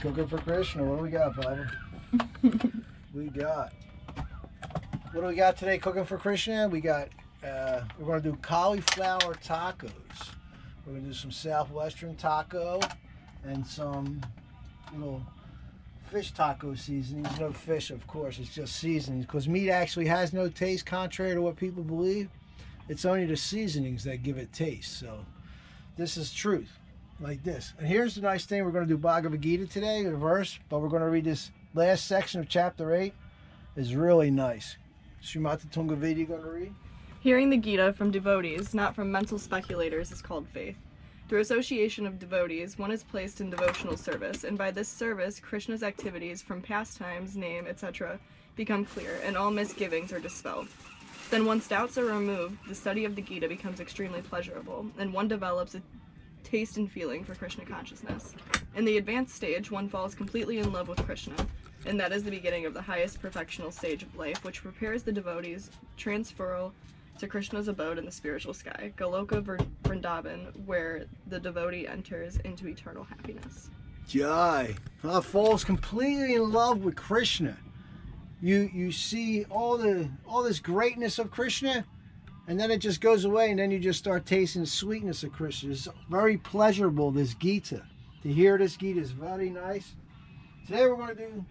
Cooking for Krishna. What do we got, Baba? What do we got today cooking for Krishna? We got, we're going to do cauliflower tacos. We're going to do some southwestern taco and some little fish taco seasonings. No fish, of course, it's just seasonings, because meat actually has no taste, contrary to what people believe. It's only the seasonings that give it taste. So this is truth, like this. And here's the nice thing: we're going to do Bhagavad Gita today, the verse, but we're going to read this last section of chapter 8. Is really nice. Srimati Tungavedi, you going to read? Hearing the Gita from devotees, not from mental speculators, is called faith. Through association of devotees, one is placed in devotional service, and by this service, Krishna's activities from pastimes, name, etc. become clear, and all misgivings are dispelled. Then once doubts are removed, the study of the Gita becomes extremely pleasurable, and one develops a taste and feeling for Krishna consciousness. In the advanced stage, one falls completely in love with Krishna, and that is the beginning of the highest perfectional stage of life, which prepares the devotee's transferal to Krishna's abode in the spiritual sky, Goloka Vrindavan, where the devotee enters into eternal happiness. Jai. Falls completely in love with Krishna. You see all this greatness of Krishna, and then it just goes away, and then you just start tasting the sweetness of Krishna. It's very pleasurable, this Gita. To hear this Gita is very nice. Today we're going to do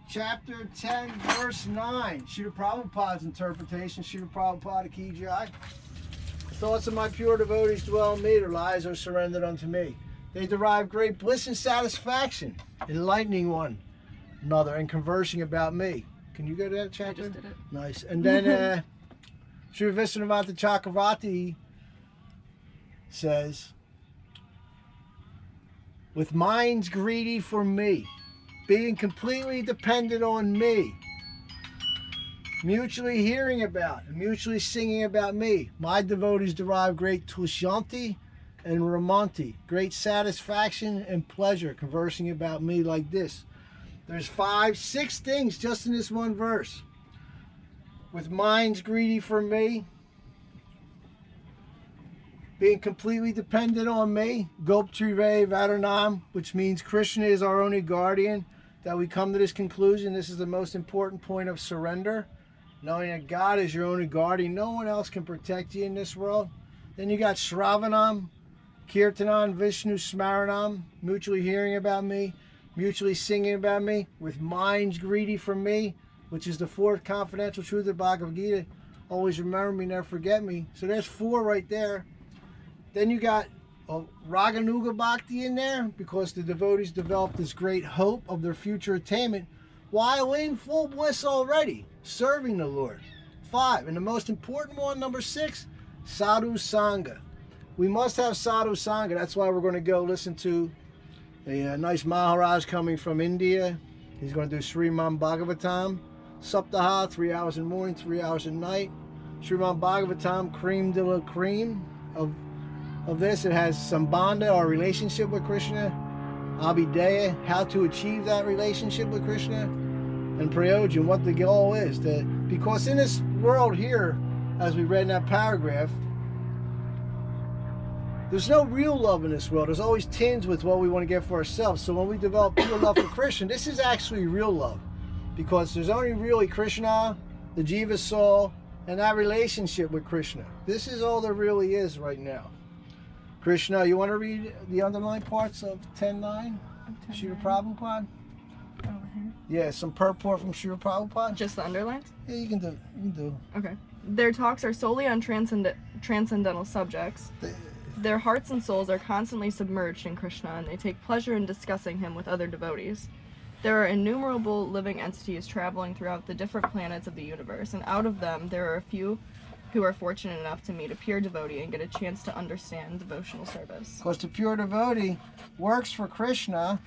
chapter 10, verse 9. Srila Prabhupada's interpretation. Srila Prabhupada Ki Jai. The thoughts of my pure devotees dwell in me. Their lives are surrendered unto me. They derive great bliss and satisfaction, enlightening one another and conversing about me. Can you go to that chapter? I just did it. Nice. And then Sri Vishnavanta Chakravarti says, with minds greedy for me, being completely dependent on me, mutually hearing about and mutually singing about me, my devotees derive great tushanti and ramanti, great satisfaction and pleasure conversing about me like this. There's 5, 6 things just in this one verse. With minds greedy for me, being completely dependent on me, Goptrive Vadanam, which means Krishna is our only guardian, that we come to this conclusion. This is the most important point of surrender, knowing that God is your only guardian. No one else can protect you in this world. Then you got Shravanam, Kirtanam, Vishnu Smaranam, mutually hearing about me, mutually singing about me, with minds greedy for me, which is the 4th confidential truth of Bhagavad Gita. Always remember me, never forget me. So there's 4 right there. Then you got Raganuga Bhakti in there, because the devotees develop this great hope of their future attainment while in full bliss already, serving the Lord. 5, and the most important one, number 6, Sadhu Sangha. We must have Sadhu Sangha. That's why we're going to go listen to a nice Maharaj coming from India. He's going to do Sriman Bhagavatam, Saptaha, 3 hours in the morning, 3 hours at night. Sriman Bhagavatam, cream de la cream of this. It has Sambandha, our relationship with Krishna, Abhideya, how to achieve that relationship with Krishna, and Prayojan, what the goal is. Because in this world here, as we read in that paragraph, there's no real love in this world. There's always tinged with what we want to get for ourselves. So when we develop pure love for Krishna, this is actually real love. Because there's only really Krishna, the Jiva soul, and that relationship with Krishna. This is all there really is right now. Krishna, you want to read the underlying parts of 10.9? Srila Prabhupada? Over here? Yeah, some purport from Srila Prabhupada. Just the underlines? Yeah, you can do. Okay. Their talks are solely on transcendental subjects. Their hearts and souls are constantly submerged in Krishna, and they take pleasure in discussing him with other devotees. There are innumerable living entities traveling throughout the different planets of the universe, and out of them there are a few who are fortunate enough to meet a pure devotee and get a chance to understand devotional service. Because the pure devotee works for Krishna,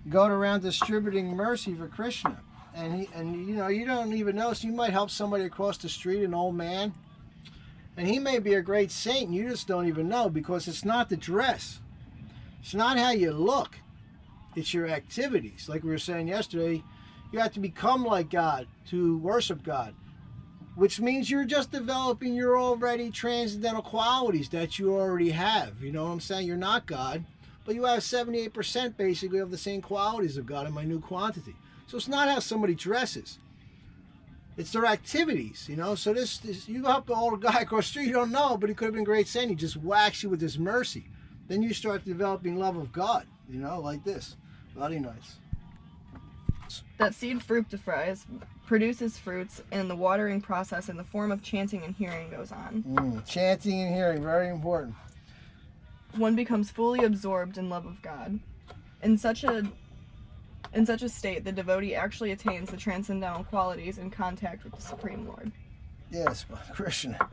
going around distributing mercy for Krishna. And you know, you don't even know, so you might help somebody across the street, an old man, and he may be a great saint, and you just don't even know, because it's not the dress. It's not how you look. It's your activities. Like we were saying yesterday, you have to become like God to worship God, which means you're just developing your already transcendental qualities that you already have. You know what I'm saying? You're not God, but you have 78% basically of the same qualities of God in minute quantity. So it's not how somebody dresses. It's their activities, you know. So this you go up to all the guy across the street you don't know, but he could have been a great saint. He just whacks you with his mercy. Then you start developing love of God, you know, like this. Bloody nice. That seed fructifies, produces fruits, and the watering process in the form of chanting and hearing goes on. Chanting and hearing, very important. One becomes fully absorbed in love of God. In such a state, the devotee actually attains the transcendental qualities in contact with the Supreme Lord. Yes, but Krishna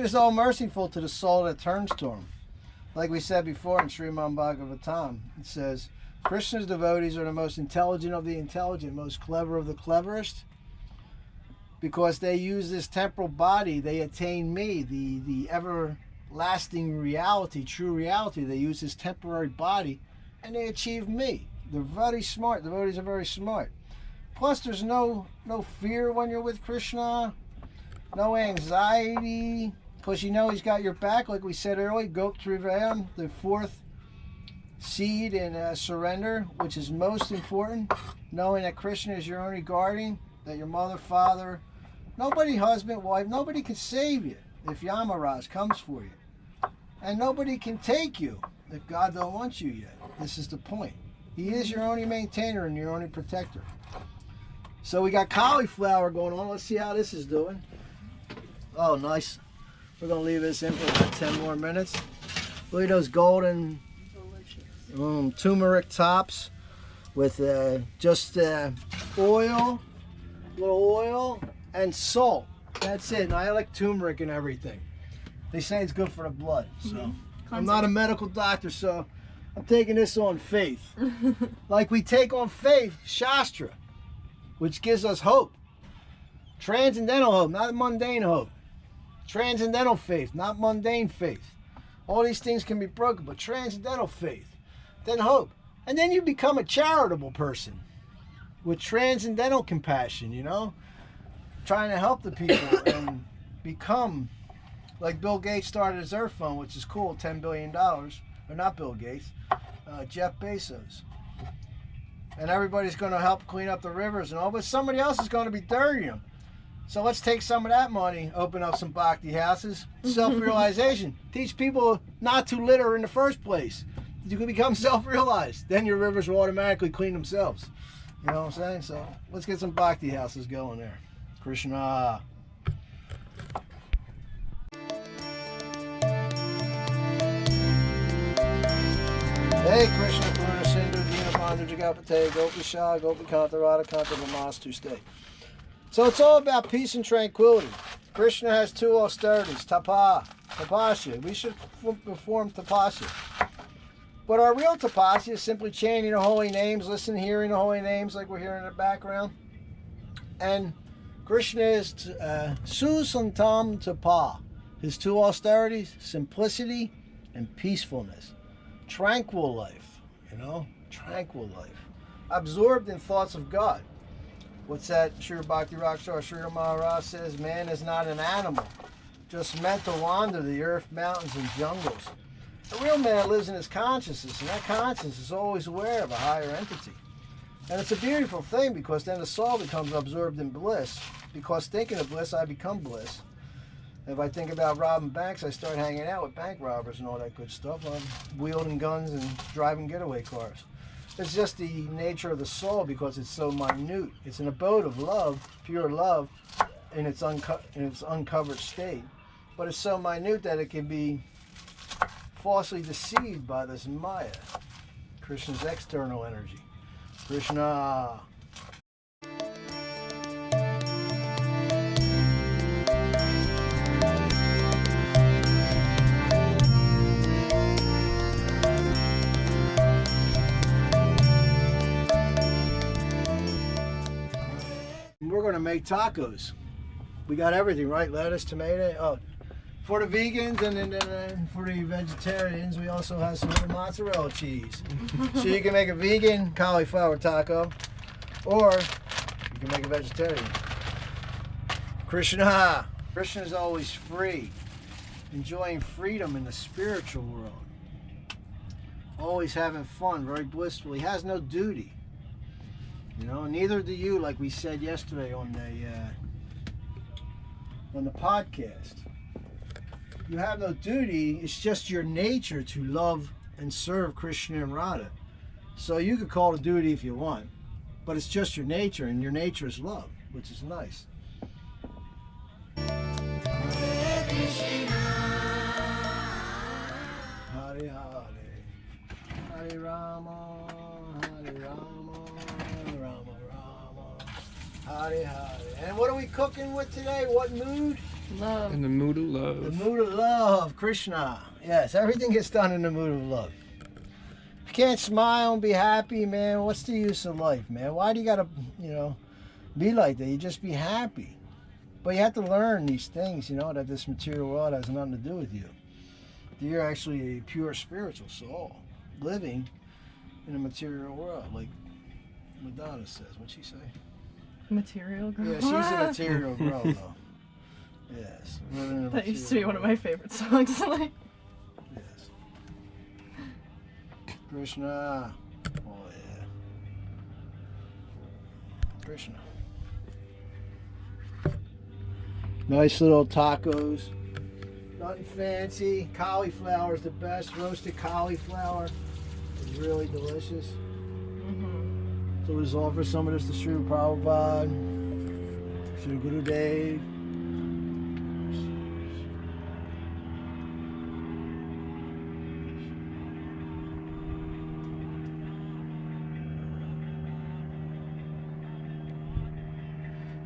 is all merciful to the soul that turns to him. Like we said before in Srimad Bhagavatam, it says, Krishna's devotees are the most intelligent of the intelligent, most clever of the cleverest. Because they use this temporal body, they attain me, the everlasting reality, true reality. They use this temporary body and they achieve me. They're very smart. Devotees are very smart. Plus, there's no fear when you're with Krishna, no anxiety, because you know he's got your back, like we said earlier. Goptrivayam, the fourth seed in surrender, which is most important. Knowing that Krishna is your only guardian, that your mother, father, nobody, husband, wife, nobody can save you if Yamaraj comes for you. And nobody can take you if God don't want you yet. This is the point. He is your only maintainer and your only protector. So we got cauliflower going on. Let's see how this is doing. Oh, nice. We're going to leave this in for about 10 more minutes. Look at those golden turmeric tops with just oil, little oil, and salt. That's it. And I like turmeric and everything. They say it's good for the blood. So I'm not a medical doctor, so I'm taking this on faith. Like we take on faith, Shastra, which gives us hope. Transcendental hope, not mundane hope. Transcendental faith, not mundane faith. All these things can be broken, but transcendental faith. Then hope. And then you become a charitable person with transcendental compassion, you know? Trying to help the people and become, like Bill Gates started his Earth Fund, which is cool, $10 billion. Or not Bill Gates, Jeff Bezos. And everybody's going to help clean up the rivers and all, but somebody else is going to be dirtying them. So let's take some of that money, open up some bhakti houses, self-realization. Teach people not to litter in the first place. You can become self-realized. Then your rivers will automatically clean themselves. You know what I'm saying? So let's get some bhakti houses going there. Krishna. Hey Krishna, Purna Sindhu, Dina Bandhu, Jagapate, Gopi Shah, Gopi Kanta, Radha Kanta, Namastu Stay. So it's all about peace and tranquility. Krishna has two austerities, tapasya. We should perform tapasya. But our real tapasya is simply chanting the holy names, listening, hearing the holy names like we're hearing in the background. And Krishna is susantam tapa. His two austerities, simplicity and peacefulness. Tranquil life, you know, tranquil life. Absorbed in thoughts of God. What's that? Sri Bhakti Rockstar Sri Maharaj says, man is not an animal, just meant to wander the earth, mountains, and jungles. The real man lives in his consciousness, and that consciousness is always aware of a higher entity. And it's a beautiful thing because then the soul becomes absorbed in bliss. Because thinking of bliss, I become bliss. If I think about robbing banks, I start hanging out with bank robbers and all that good stuff. I'm wielding guns and driving getaway cars. It's just the nature of the soul because it's so minute. It's an abode of love, pure love, in its uncovered state. But it's so minute that it can be falsely deceived by this Maya, Krishna's external energy. Krishna. We're going to make tacos. We got everything, right? Lettuce, tomato. Oh, for the vegans and then for the vegetarians, we also have some mozzarella cheese. So you can make a vegan cauliflower taco, or you can make a vegetarian. Krishna. Krishna is always free, enjoying freedom in the spiritual world. always having fun, very blissful. He has no duty. You know, neither do you, like we said yesterday on the podcast. You have no duty. It's just your nature to love and serve Krishna and Radha. So you could call it a duty if you want, but it's just your nature, and your nature is love, which is nice. Hare Hare, Hare Rama, Hare Rama, Rama Rama, Hare Hare. And what are we cooking with today? What mood? Love. In the mood of love. The mood of love, Krishna. Yes, everything gets done in the mood of love. If you can't smile and be happy, man, what's the use of life, man? Why do you gotta, be like that? You just be happy. But you have to learn these things, that this material world has nothing to do with you. You're actually a pure spiritual soul living in a material world, like Madonna says. What'd she say? Material girl. Yeah, she's a material girl, though. Yes. That used to be one of my favorite songs. Like, yes. Krishna. Oh, yeah. Krishna. Nice little tacos. Nothing fancy. Cauliflower is the best. Roasted cauliflower is really delicious. So let's offer some of this to Sri Prabhupada, Sri Gurudev.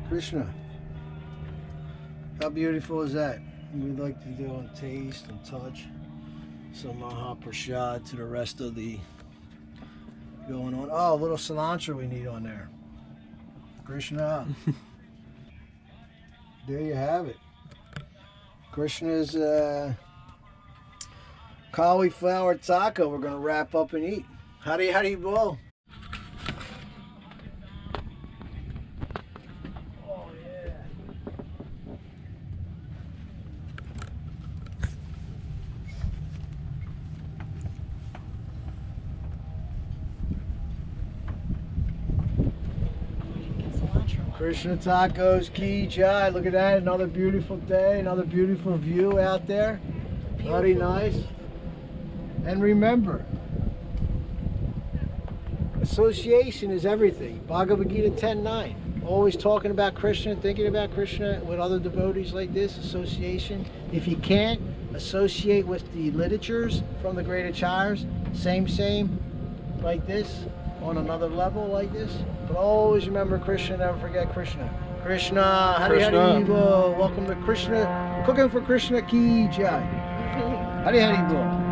Krishna. How beautiful is that? We'd like to do on taste and touch some Mahaprasad to the rest of the going on. Oh, a little cilantro we need on there. Krishna. There you have it. Krishna's cauliflower taco we're going to wrap up and eat. Hare Bol. Krishna tacos, ki jai. Look at that, another beautiful day, another beautiful view out there. Very nice. And remember, association is everything. Bhagavad Gita 10:9. Always talking about Krishna, thinking about Krishna with other devotees like this. Association. If you can't, associate with the literatures from the great acharyas. Same, like this. On another level like this, but always remember Krishna, never forget Krishna. Krishna, Hare Bol. Welcome to Krishna, Cooking for Krishna ki jai. Hare Bol.